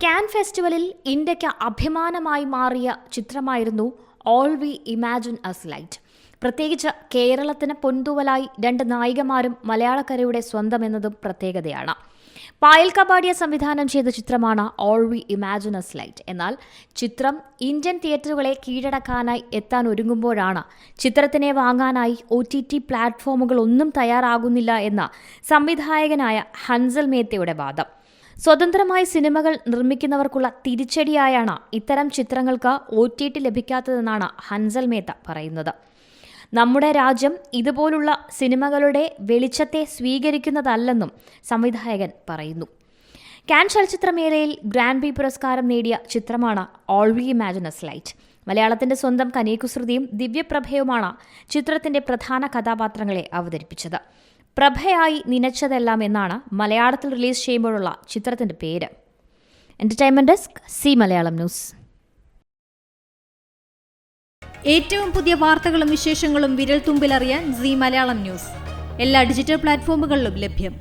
Can ഫെസ്റ്റിവലിൽ ഇന്ത്യയ്ക്ക് അഭിമാനമായി മാറിയ ചിത്രമായിരുന്നു all we imagine us light. പ്രത്യേകിച്ച് കേരളത്തിന് പൊൻതൂവലായി 2 നായികമാരും മലയാളക്കരയുടെ സ്വന്തമെന്നതും പ്രത്യേകതയാണ്. പായൽ കപാടിയ സംവിധാനം ചെയ്ത ചിത്രമാണ് all we imagine us light. എന്നാൽ ചിത്രം ഇന്ത്യൻ തിയേറ്ററുകളെ കീഴടക്കാനായി എത്താൻ ഒരുങ്ങുമ്പോഴാണ് ചിത്രത്തിനെ വാങ്ങാനായി OTT പ്ലാറ്റ്ഫോമുകളൊന്നും തയ്യാറാകുന്നില്ല എന്ന സംവിധായകനായ ഹൻസൽ മേത്തയുടെ വാദം. സ്വതന്ത്രമായി സിനിമകൾ നിർമ്മിക്കുന്നവർക്കുള്ള തിരിച്ചടിയായാണ് ഇത്തരം ചിത്രങ്ങൾക്ക് OTT ലഭിക്കാത്തതെന്നാണ് ഹൻസൽ മേത്ത പറയുന്നത്. നമ്മുടെ രാജ്യം ഇതുപോലുള്ള സിനിമകളുടെ വെളിച്ചത്തെ സ്വീകരിക്കുന്നതല്ലെന്നും സംവിധായകൻ പറയുന്നു. കാൻ ചലച്ചിത്രമേളയിൽ ഗ്രാൻഡ് പി പുരസ്കാരം നേടിയ ചിത്രമാണ് all we imagine us light. മലയാളത്തിന്റെ സ്വന്തം കനകകുസൃതിയും ദിവ്യപ്രഭയുമാണ് ചിത്രത്തിന്റെ പ്രധാന കഥാപാത്രങ്ങളെ അവതരിപ്പിച്ചത്. പ്രഭയായി നനച്ചതെല്ലാം എന്നാണ് മലയാളത്തിൽ റിലീസ് ചെയ്യുമ്പോഴുള്ള ചിത്രത്തിന്റെ പേര്. Entertainment desk, C Malayalam news. ഏറ്റവും പുതിയ വാർത്തകളും വിശേഷങ്ങളും വിരൽ തുമ്പിലറിയാൻ സി മലയാളം ന്യൂസ് എല്ലാ ഡിജിറ്റൽ പ്ലാറ്റ്ഫോമുകളിലും ലഭ്യം.